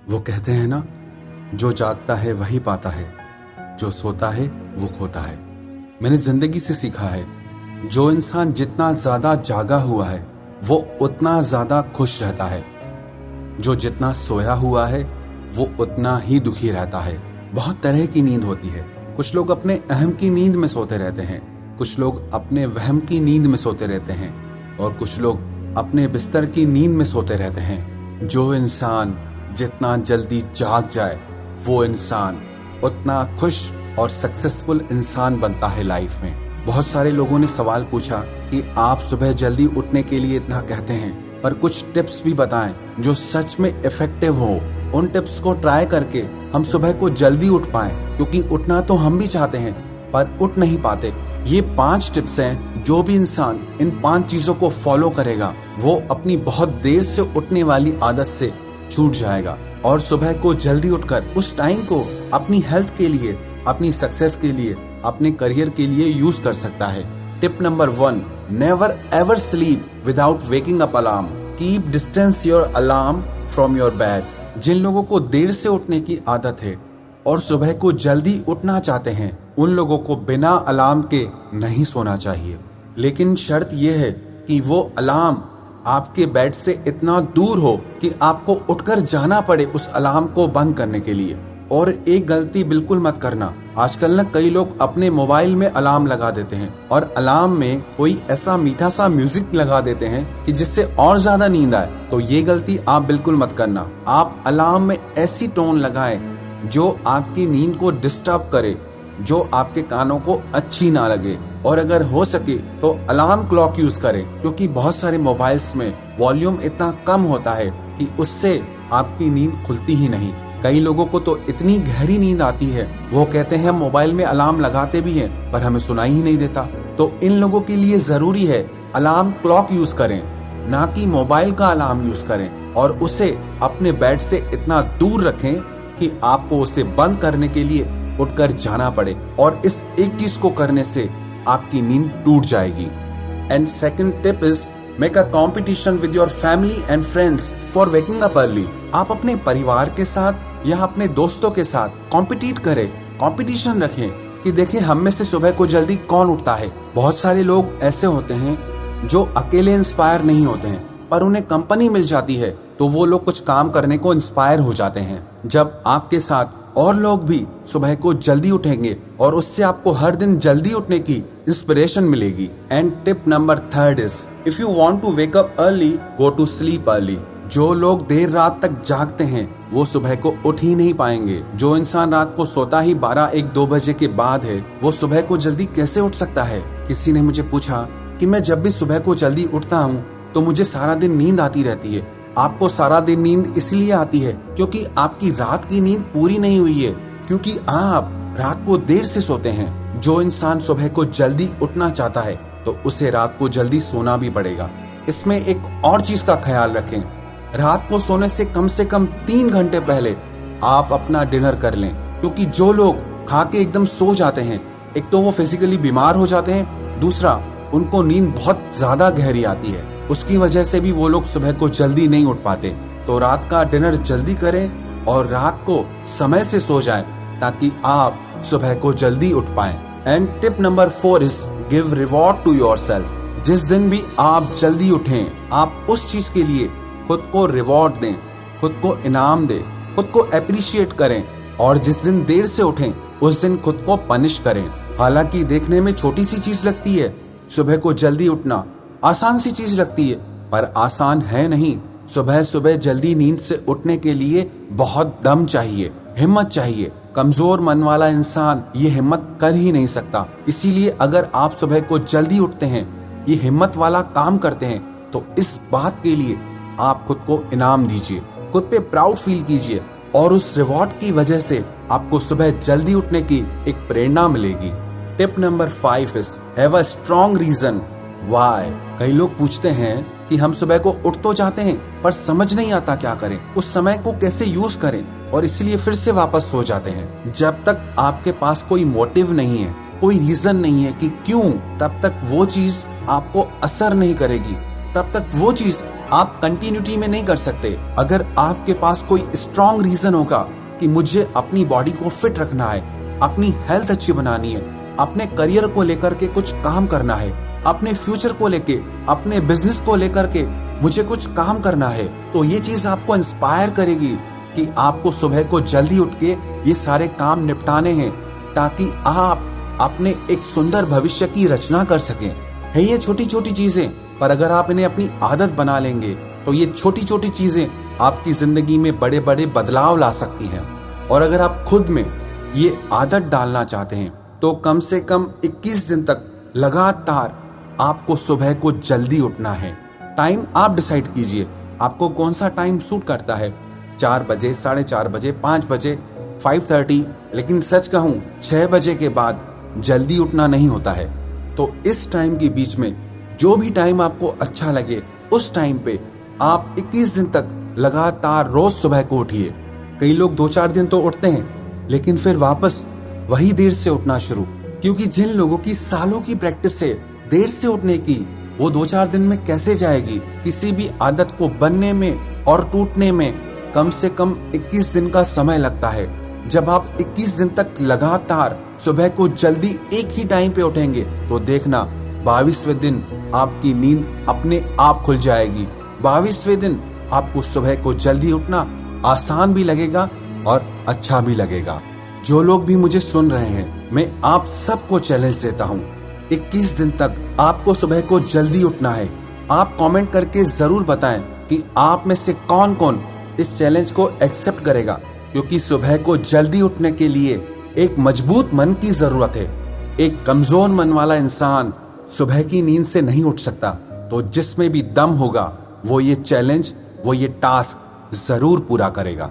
वो कहते हैं ना, जो जागता है वही पाता है, जो सोता है वो खोता है। मैंने जिंदगी से सीखा है, जो इंसान जितना ज्यादा जागा हुआ है वो उतना ज्यादा खुश रहता है। जो जितना सोया हुआ है वो उतना ही दुखी रहता है। बहुत तरह की नींद होती है। कुछ लोग अपने अहम की नींद में सोते रहते हैं, कुछ लोग अपने वहम की नींद में सोते रहते हैं, और कुछ लोग अपने बिस्तर की नींद में सोते रहते हैं। जो इंसान जितना जल्दी जाग जाए वो इंसान उतना खुश और सक्सेसफुल इंसान बनता है लाइफ में। बहुत सारे लोगों ने सवाल पूछा कि आप सुबह जल्दी उठने के लिए इतना कहते हैं, पर कुछ टिप्स भी बताएं जो सच में इफेक्टिव हो। उन टिप्स को ट्राई करके हम सुबह को जल्दी उठ पाएं, क्योंकि उठना तो हम भी चाहते हैं पर उठ नहीं पाते। ये 5 टिप्स हैं, जो भी इंसान इन 5 चीजों को फॉलो करेगा वो अपनी बहुत देर से उठने वाली आदत से छूट जाएगा और सुबह को जल्दी उठकर उस टाइम को अपनी हेल्थ के लिए, अपनी सक्सेस के लिए, अपने करियर के लिए यूज कर सकता है। Tip number 1, never ever sleep without waking up alarm. Keep distance your alarm from your bed. जिन लोगों को देर से उठने की आदत है और सुबह को जल्दी उठना चाहते हैं, उन लोगों को बिना अलार्म के नहीं सोना चाहिए। लेकिन शर्त यह है कि वो अलार्म आपके बेड से इतना दूर हो कि आपको उठकर जाना पड़े उस अलार्म को बंद करने के लिए। और एक गलती बिल्कुल मत करना, आजकल ना कई लोग अपने मोबाइल में अलार्म लगा देते हैं और अलार्म में कोई ऐसा मीठा सा म्यूजिक लगा देते हैं कि जिससे और ज्यादा नींद आए। तो ये गलती आप बिल्कुल मत करना। आप अलार्म में ऐसी टोन लगाएं जो आपकी नींद को डिस्टर्ब करे, जो आपके कानों को अच्छी ना लगे, और अगर हो सके तो अलार्म क्लॉक यूज करें, क्योंकि बहुत सारे मोबाइल्स में वॉल्यूम इतना कम होता है कि उससे आपकी नींद खुलती ही नहीं। कई लोगों को तो इतनी गहरी नींद आती है, वो कहते हैं हम मोबाइल में अलार्म लगाते भी हैं पर हमें सुनाई ही नहीं देता। तो इन लोगों के लिए जरूरी है अलार्म क्लॉक यूज करें, ना कि मोबाइल का अलार्म यूज करें, और उसे अपने बेड से इतना दूर रखें कि आपको उसे बंद करने के लिए उठकर जाना पड़े, और इस एक चीज को करने से आपकी नींद टूट जाएगी। And second tip is make a competition with your family and friends for waking up early. आप अपने परिवार के साथ या अपने दोस्तों के साथ कॉम्पिटिट करें, कंपटीशन रखें कि देखें हम में से सुबह को जल्दी कौन उठता है। बहुत सारे लोग ऐसे होते हैं जो अकेले इंस्पायर नहीं होते हैं, पर उन्हें कंपनी मिल जाती है तो वो लोग कुछ काम करने को इंस्पायर हो जाते हैं। जब आपके साथ और लोग भी सुबह को जल्दी उठेंगे और उससे आपको हर दिन जल्दी उठने की इंस्पिरेशन मिलेगी। And tip number 3 is if you want to wake up early go to sleep early. जो लोग देर रात तक जागते हैं वो सुबह को उठ ही नहीं पाएंगे। जो इंसान रात को सोता ही 12-1-2 बजे के बाद है वो सुबह को जल्दी कैसे उठ सकता है। किसी ने मुझे पूछा कि मैं जब भी सुबह को जल्दी उठता हूँ तो मुझे सारा दिन नींद आती रहती है। आपको सारा दिन नींद इसलिए आती है क्योंकि आपकी रात की नींद पूरी नहीं हुई है, क्योंकि आप रात को देर से सोते हैं। जो इंसान सुबह को जल्दी उठना चाहता है तो उसे रात को जल्दी सोना भी पड़ेगा। इसमें एक और चीज का ख्याल रखें, रात को सोने से कम 3 घंटे पहले आप अपना डिनर कर लें, क्योंकि जो लोग खा के एकदम सो जाते हैं, एक तो वो फिजिकली बीमार हो जाते हैं, दूसरा उनको नींद बहुत ज्यादा गहरी आती है, उसकी वजह से भी वो लोग सुबह को जल्दी नहीं उठ पाते। तो रात का डिनर जल्दी करें और रात को समय से सो जाएं ताकि आप सुबह को जल्दी उठ पाएं। And tip number 4 is give reward to yourself. जिस दिन भी आप जल्दी उठें, आप उस चीज के लिए खुद को रिवॉर्ड दें, खुद को इनाम दें, खुद को अप्रिशिएट करें। और जिस दिन देर से उठें उस दिन खुद को पनिश करें। हालांकि देखने में छोटी सी चीज लगती है, सुबह को जल्दी उठना आसान सी चीज लगती है, पर आसान है नहीं। सुबह सुबह जल्दी नींद से उठने के लिए बहुत दम चाहिए, हिम्मत चाहिए। कमजोर मन वाला इंसान ये हिम्मत कर ही नहीं सकता। इसीलिए अगर आप सुबह को जल्दी उठते हैं, ये हिम्मत वाला काम करते हैं, तो इस बात के लिए आप खुद को इनाम दीजिए, खुद पे प्राउड फील कीजिए, और उस रिवॉर्ड की वजह से आपको सुबह जल्दी उठने की एक प्रेरणा मिलेगी। Tip number 5 is have a strong reason why. कई लोग पूछते हैं कि हम सुबह को उठ तो जाते हैं पर समझ नहीं आता क्या करें, उस समय को कैसे यूज करें, और इसलिए फिर से वापस सो जाते हैं। जब तक आपके पास कोई मोटिव नहीं है, कोई रीजन नहीं है कि क्यों, तब तक वो चीज आपको असर नहीं करेगी, तब तक वो चीज आप कंटिन्यूटी में नहीं कर सकते। अगर आपके पास कोई स्ट्रॉन्ग रीजन होगा कि मुझे अपनी बॉडी को फिट रखना है, अपनी हेल्थ अच्छी बनानी है, अपने करियर को लेकर के कुछ काम करना है, अपने फ्यूचर को लेके, अपने बिजनेस को लेकर के मुझे कुछ काम करना है, तो ये चीज आपको इंस्पायर करेगी कि आपको सुबह को जल्दी उठ के ये सारे काम निपटाने हैं, ताकि आप अपने एक सुंदर भविष्य की रचना कर सकें। है ये छोटी छोटी चीजें, पर अगर आप इन्हें अपनी आदत बना लेंगे तो ये छोटी छोटी चीजें आपकी जिंदगी में बड़े बड़े बदलाव ला सकती हैं। और अगर आप खुद में ये आदत डालना चाहते हैं तो कम से कम 21 दिन तक लगातार आपको सुबह को जल्दी उठना है। टाइम आप डिसाइड कीजिए, आपको कौन सा टाइम सूट करता है, 4 बजे, 4:30 बजे, 5 बजे, 5:30। लेकिन सच कहूं 6 बजे के बाद जल्दी उठना नहीं होता है। तो इस टाइम के बीच में जो भी टाइम आपको अच्छा लगे उस टाइम पे आप 21 दिन तक लगातार रोज सुबह को उठिए। कई लोग 2-4 दिन तो उठते हैं लेकिन फिर वापस वही देर से उठना शुरू, क्योंकि जिन लोगों की सालों की प्रैक्टिस है देर से उठने की, वो 2-4 दिन में कैसे जाएगी। किसी भी आदत को बनने में और टूटने में कम से कम 21 दिन का समय लगता है। जब आप 21 दिन तक लगातार सुबह को जल्दी एक ही टाइम पे उठेंगे तो देखना 22वें दिन आपकी नींद अपने आप खुल जाएगी। 22वें दिन आपको सुबह को जल्दी उठना आसान भी लगेगा और अच्छा भी लगेगा। जो लोग भी मुझे सुन रहे हैं, मैं आप सबको चैलेंज देता हूँ, 21 दिन तक आपको सुबह को जल्दी उठना है। आप कमेंट करके जरूर बताएं कि आप में से कौन कौन इस चैलेंज को एक्सेप्ट करेगा, क्योंकि सुबह को जल्दी उठने के लिए एक मजबूत मन की जरूरत है। एक कमजोर मन वाला इंसान सुबह की नींद से नहीं उठ सकता। तो जिसमें भी दम होगा वो ये चैलेंज, वो ये टास्क जरूर पूरा करेगा।